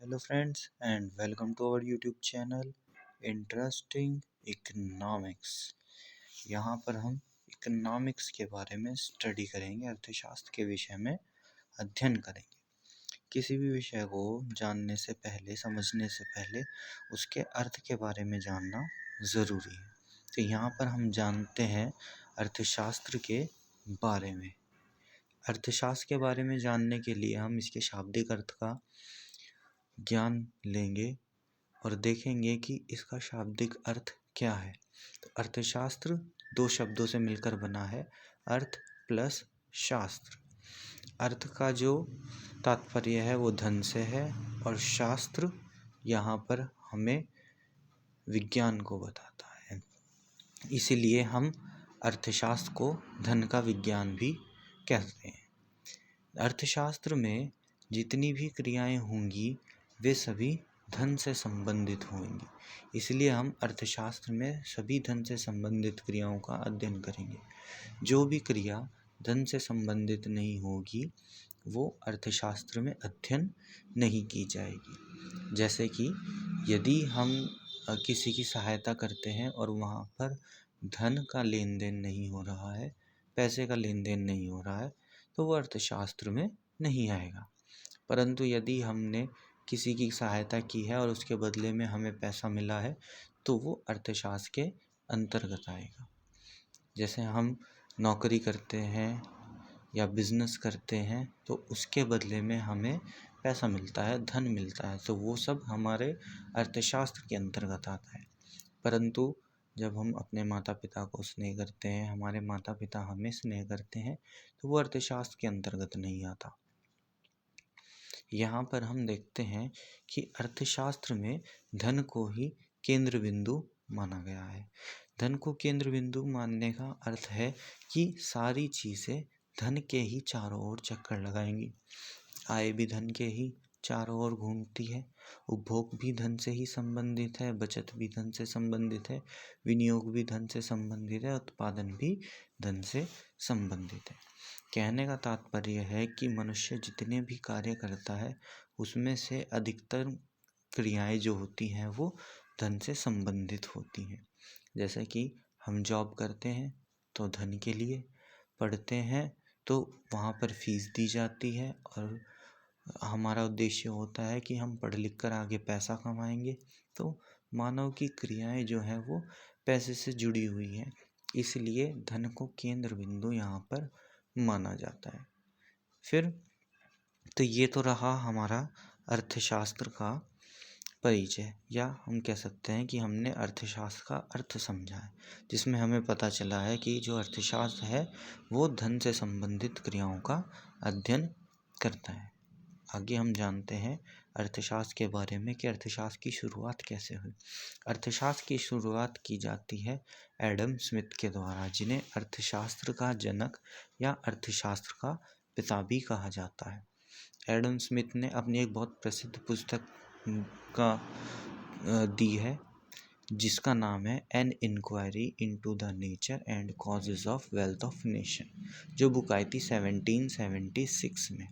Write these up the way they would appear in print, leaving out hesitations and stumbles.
Hello friends and welcome to our YouTube channel Interesting Economics। यहाँ पर हम economics के बारे में स्टडी करेंगे, अर्थशास्त्र के विषय में अध्ययन करेंगे। किसी भी विषय को जानने से पहले, समझने से पहले उसके अर्थ के बारे में जानना ज़रूरी है। तो यहाँ पर हम जानते हैं अर्थशास्त्र के बारे में। अर्थशास्त्र के बारे में जानने के लिए हम इसके शाब्दिक अर्थ का ज्ञान लेंगे और देखेंगे कि इसका शाब्दिक अर्थ क्या है। तो अर्थशास्त्र दो शब्दों से मिलकर बना है, अर्थ प्लस शास्त्र। अर्थ का जो तात्पर्य है वो धन से है और शास्त्र यहाँ पर हमें विज्ञान को बताता है। इसीलिए हम अर्थशास्त्र को धन का विज्ञान भी कहते हैं। अर्थशास्त्र में जितनी भी क्रियाएं होंगी वे सभी धन से संबंधित होंगी। इसलिए हम अर्थशास्त्र में सभी धन से संबंधित क्रियाओं का अध्ययन करेंगे। जो भी क्रिया धन से संबंधित नहीं होगी वो अर्थशास्त्र में अध्ययन नहीं की जाएगी। जैसे कि यदि हम किसी की सहायता करते हैं और वहाँ पर धन का लेन देन नहीं हो रहा है, पैसे का लेन देन नहीं हो रहा है, तो वो अर्थशास्त्र में नहीं आएगा। परंतु यदि हमने किसी की सहायता की है और उसके बदले में हमें पैसा मिला है तो वो अर्थशास्त्र के अंतर्गत आएगा। जैसे हम नौकरी करते हैं या बिजनेस करते हैं तो उसके बदले में हमें पैसा मिलता है, धन मिलता है, तो वो सब हमारे अर्थशास्त्र के अंतर्गत आता है। परंतु जब हम अपने माता पिता को स्नेह करते हैं, हमारे माता पिता हमें स्नेह करते हैं, तो वो अर्थशास्त्र के अंतर्गत नहीं आता। यहाँ पर हम देखते हैं कि अर्थशास्त्र में धन को ही केंद्र बिंदु माना गया है। धन को केंद्र बिंदु मानने का अर्थ है कि सारी चीज़ें धन के ही चारों ओर चक्कर लगाएंगी। आय भी धन के ही चारों ओर घूमती है, उपभोग भी धन से ही संबंधित है, बचत भी धन से संबंधित है, विनियोग भी धन से संबंधित है, उत्पादन भी धन से संबंधित है। कहने का तात्पर्य है कि मनुष्य जितने भी कार्य करता है उसमें से अधिकतर क्रियाएं जो होती हैं वो धन से संबंधित होती हैं। जैसे कि हम जॉब करते हैं तो धन के लिए, पढ़ते हैं तो वहाँ पर फीस दी जाती है और हमारा उद्देश्य होता है कि हम पढ़ लिख कर आगे पैसा कमाएंगे। तो मानव की क्रियाएं जो हैं वो पैसे से जुड़ी हुई हैं, इसलिए धन को केंद्र बिंदु यहाँ पर माना जाता है। फिर तो ये तो रहा हमारा अर्थशास्त्र का परिचय, या हम कह सकते हैं कि हमने अर्थशास्त्र का अर्थ समझा है, जिसमें हमें पता चला है कि जो अर्थशास्त्र है वो धन से संबंधित क्रियाओं का अध्ययन करता है। आगे हम जानते हैं अर्थशास्त्र के बारे में कि अर्थशास्त्र की शुरुआत कैसे हुई। अर्थशास्त्र की शुरुआत की जाती है एडम स्मिथ के द्वारा, जिन्हें अर्थशास्त्र का जनक या अर्थशास्त्र का पिता भी कहा जाता है। एडम स्मिथ ने अपनी एक बहुत प्रसिद्ध पुस्तक का दी है जिसका नाम है an inquiry into the nature and causes of wealth of nation, जो बुक आई थी 1776 में।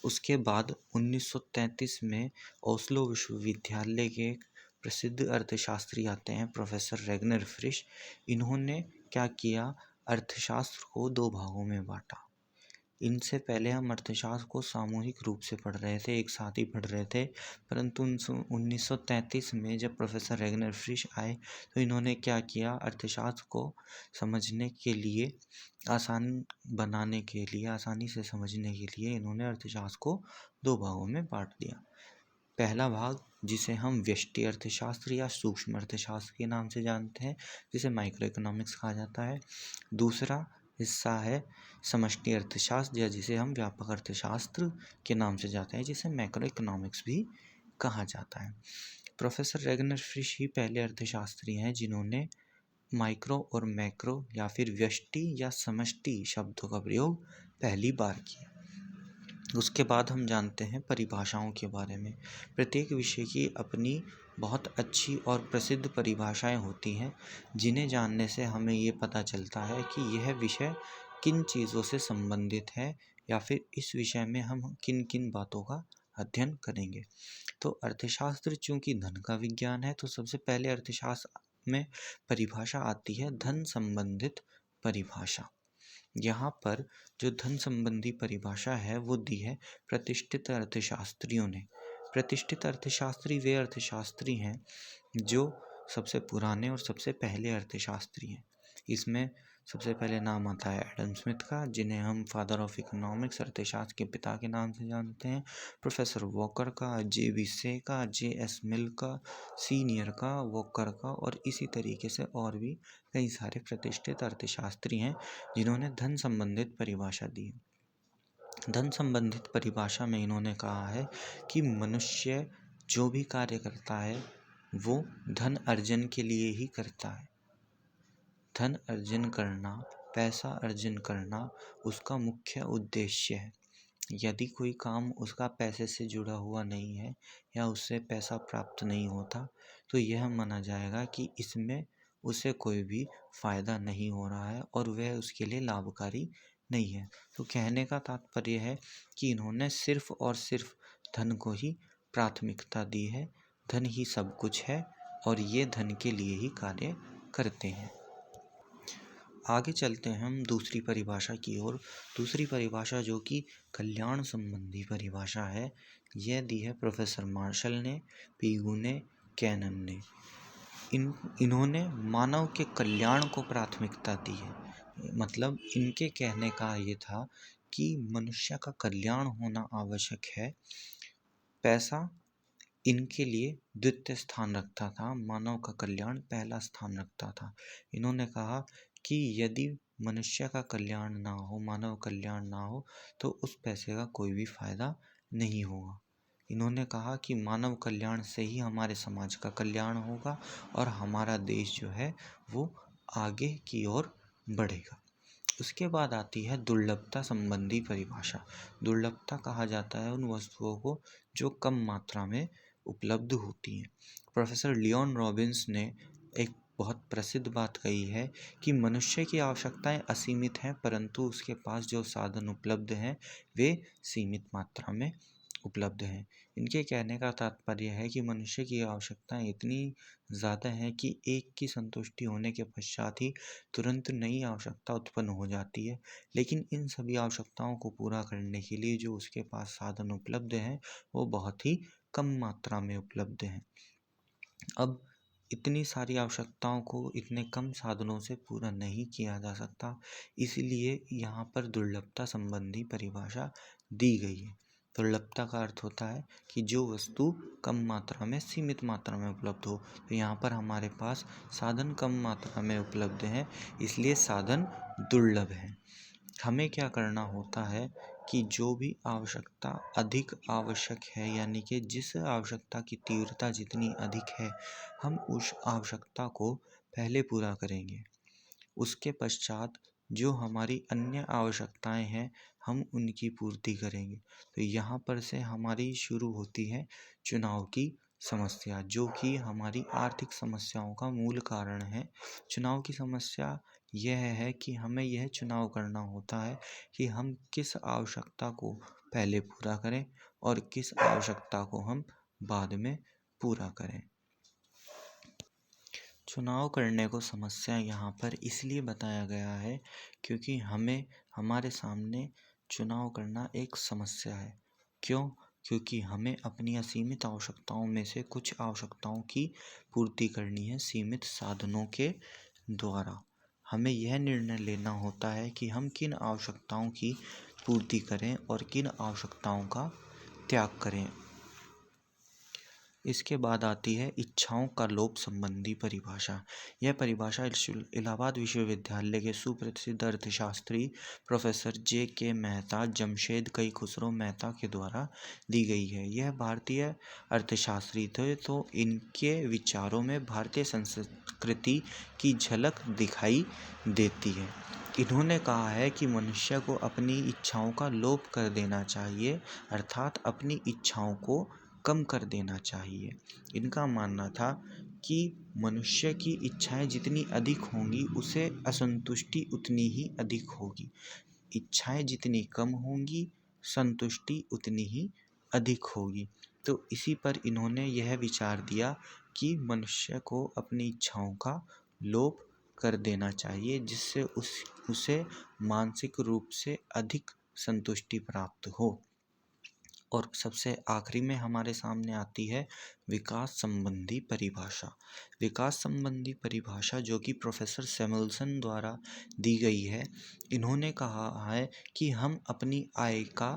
उसके बाद 1933 में ओस्लो विश्वविद्यालय के एक प्रसिद्ध अर्थशास्त्री आते हैं, प्रोफेसर रेगनर फ्रिश। इन्होंने क्या किया, अर्थशास्त्र को दो भागों में बांटा। इनसे पहले हम अर्थशास्त्र को सामूहिक रूप से पढ़ रहे थे, एक साथ ही पढ़ रहे थे, परंतु 1933 में जब प्रोफेसर रेगनर फ्रिश आए तो इन्होंने क्या किया, अर्थशास्त्र को समझने के लिए, आसान बनाने के लिए, आसानी से समझने के लिए इन्होंने अर्थशास्त्र को दो भागों में बांट दिया। पहला भाग जिसे हम व्यष्टि अर्थशास्त्र या सूक्ष्म अर्थशास्त्र के नाम से जानते हैं, जिसे माइक्रो इकोनॉमिक्स कहा जाता है। दूसरा हिस्सा है समष्टि अर्थशास्त्र, या जिसे हम व्यापक अर्थशास्त्र के नाम से जानते हैं, जिसे मैक्रो इकोनॉमिक्स भी कहा जाता है। प्रोफेसर रेगनर फ्रिश ही पहले अर्थशास्त्री हैं जिन्होंने माइक्रो और मैक्रो या फिर व्यष्टि या समष्टि शब्दों का प्रयोग पहली बार किया। उसके बाद हम जानते हैं परिभाषाओं के बारे में। प्रत्येक विषय की अपनी बहुत अच्छी और प्रसिद्ध परिभाषाएं होती हैं, जिन्हें जानने से हमें ये पता चलता है कि यह विषय किन चीज़ों से संबंधित है या फिर इस विषय में हम किन किन बातों का अध्ययन करेंगे। तो अर्थशास्त्र चूंकि धन का विज्ञान है, तो सबसे पहले अर्थशास्त्र में परिभाषा आती है धन संबंधित परिभाषा। यहाँ पर जो धन संबंधी परिभाषा है वो दी है प्रतिष्ठित अर्थशास्त्रियों ने। प्रतिष्ठित अर्थशास्त्री वे अर्थशास्त्री हैं जो सबसे पुराने और सबसे पहले अर्थशास्त्री हैं। इसमें सबसे पहले नाम आता है एडम स्मिथ का, जिन्हें हम फादर ऑफ इकोनॉमिक्स, अर्थशास्त्र के पिता के नाम से जानते हैं। प्रोफेसर वॉकर का, जे.बी. से का, जे.एस. मिल का, सीनियर का, वॉकर का, और इसी तरीके से और भी कई सारे प्रतिष्ठित अर्थशास्त्री हैं जिन्होंने धन संबंधित परिभाषा दी है। धन संबंधित परिभाषा में इन्होंने कहा है कि मनुष्य जो भी कार्य करता है वो धन अर्जन के लिए ही करता है। धन अर्जन करना, पैसा अर्जन करना उसका मुख्य उद्देश्य है। यदि कोई काम उसका पैसे से जुड़ा हुआ नहीं है या उससे पैसा प्राप्त नहीं होता, तो यह माना जाएगा कि इसमें उसे कोई भी फायदा नहीं हो रहा है और वह उसके लिए लाभकारी नहीं है। तो कहने का तात्पर्य है कि इन्होंने सिर्फ और सिर्फ धन को ही प्राथमिकता दी है। धन ही सब कुछ है और ये धन के लिए ही कार्य करते हैं। आगे चलते हैं हम दूसरी परिभाषा की ओर। दूसरी परिभाषा जो कि कल्याण संबंधी परिभाषा है, यह दी है प्रोफेसर मार्शल ने, पीगू ने, कैनन ने। इन्होंने मानव के कल्याण को प्राथमिकता दी है। मतलब इनके कहने का ये था कि मनुष्य का कल्याण होना आवश्यक है। पैसा इनके लिए द्वितीय स्थान रखता था, मानव का कल्याण पहला स्थान रखता था। इन्होंने कहा कि यदि मनुष्य का कल्याण ना हो, मानव कल्याण ना हो, तो उस पैसे का कोई भी फायदा नहीं होगा। इन्होंने कहा कि मानव कल्याण से ही हमारे समाज का कल्याण होगा और हमारा देश जो है वो आगे की ओर बढ़ेगा। उसके बाद आती है दुर्लभता संबंधी परिभाषा। दुर्लभता कहा जाता है उन वस्तुओं को जो कम मात्रा में उपलब्ध होती हैं। प्रोफेसर लियोन रॉबिन्स ने एक बहुत प्रसिद्ध बात कही है कि मनुष्य की आवश्यकताएं असीमित हैं, परंतु उसके पास जो साधन उपलब्ध हैं वे सीमित मात्रा में उपलब्ध हैं। इनके कहने का तात्पर्य है कि मनुष्य की आवश्यकताएं इतनी ज़्यादा हैं कि एक की संतुष्टि होने के पश्चात ही तुरंत नई आवश्यकता उत्पन्न हो जाती है। लेकिन इन सभी आवश्यकताओं को पूरा करने के लिए जो उसके पास साधन उपलब्ध हैं वो बहुत ही कम मात्रा में उपलब्ध हैं। अब इतनी सारी आवश्यकताओं को इतने कम साधनों से पूरा नहीं किया जा सकता, इसलिए यहाँ पर दुर्लभता संबंधी परिभाषा दी गई है। दुर्लभता का अर्थ होता है कि जो वस्तु कम मात्रा में सीमित मात्रा में उपलब्ध हो। तो यहाँ पर हमारे पास साधन कम मात्रा में उपलब्ध हैं, इसलिए साधन दुर्लभ हैं। हमें क्या करना होता है कि जो भी आवश्यकता अधिक आवश्यक है, यानी कि जिस आवश्यकता की तीव्रता जितनी अधिक है, हम उस आवश्यकता को पहले पूरा करेंगे। उसके पश्चात जो हमारी अन्य आवश्यकताएं हैं हम उनकी पूर्ति करेंगे। तो यहाँ पर से हमारी शुरू होती है चुनाव की समस्या, जो कि हमारी आर्थिक समस्याओं का मूल कारण है। चुनाव की समस्या यह है कि हमें यह चुनाव करना होता है कि हम किस आवश्यकता को पहले पूरा करें और किस आवश्यकता को हम बाद में पूरा करें। चुनाव करने को समस्या यहाँ पर इसलिए बताया गया है क्योंकि हमें हमारे सामने चुनाव करना एक समस्या है। क्यों? क्योंकि हमें अपनी असीमित आवश्यकताओं में से कुछ आवश्यकताओं की पूर्ति करनी है सीमित साधनों के द्वारा। हमें यह निर्णय लेना होता है कि हम किन आवश्यकताओं की पूर्ति करें और किन आवश्यकताओं का त्याग करें। इसके बाद आती है इच्छाओं का लोप संबंधी परिभाषा। यह परिभाषा इलाहाबाद विश्वविद्यालय के सुप्रसिद्ध अर्थशास्त्री प्रोफेसर जे.के. मेहता, जमशेद कई खुसरो मेहता के द्वारा दी गई है। यह भारतीय अर्थशास्त्री थे, तो इनके विचारों में भारतीय संस्कृति की झलक दिखाई देती है। इन्होंने कहा है कि मनुष्य को अपनी इच्छाओं का लोप कर देना चाहिए, अर्थात अपनी इच्छाओं को कम कर देना चाहिए। इनका मानना था कि मनुष्य की इच्छाएं जितनी अधिक होंगी उसे असंतुष्टि उतनी ही अधिक होगी। इच्छाएं जितनी कम होंगी संतुष्टि उतनी ही अधिक होगी। तो इसी पर इन्होंने यह विचार दिया कि मनुष्य को अपनी इच्छाओं का लोप कर देना चाहिए, जिससे उसे मानसिक रूप से अधिक संतुष्टि प्राप्त हो। और सबसे आखिरी में हमारे सामने आती है विकास संबंधी परिभाषा। विकास संबंधी परिभाषा जो कि प्रोफेसर सैमुअल्सन द्वारा दी गई है। इन्होंने कहा है कि हम अपनी आय का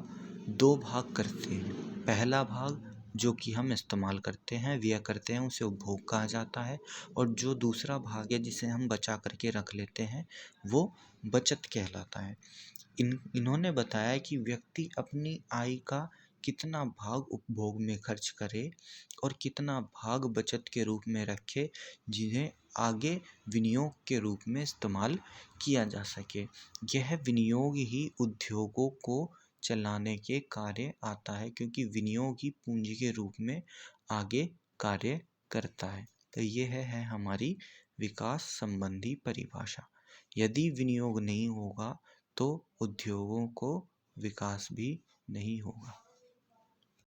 दो भाग करते हैं। पहला भाग जो कि हम इस्तेमाल करते हैं, व्यय करते हैं, उसे उपभोग कहा जाता है। और जो दूसरा भाग है जिसे हम बचा करके रख लेते हैं, वो बचत कहलाता है। इन्होंने बताया कि व्यक्ति अपनी आय का कितना भाग उपभोग में खर्च करे और कितना भाग बचत के रूप में रखे, जिन्हें आगे विनियोग के रूप में इस्तेमाल किया जा सके। यह विनियोग ही उद्योगों को चलाने के कार्य आता है, क्योंकि विनियोग ही पूंजी के रूप में आगे कार्य करता है। तो यह है हमारी विकास संबंधी परिभाषा। यदि विनियोग नहीं होगा तो उद्योगों को विकास भी नहीं होगा।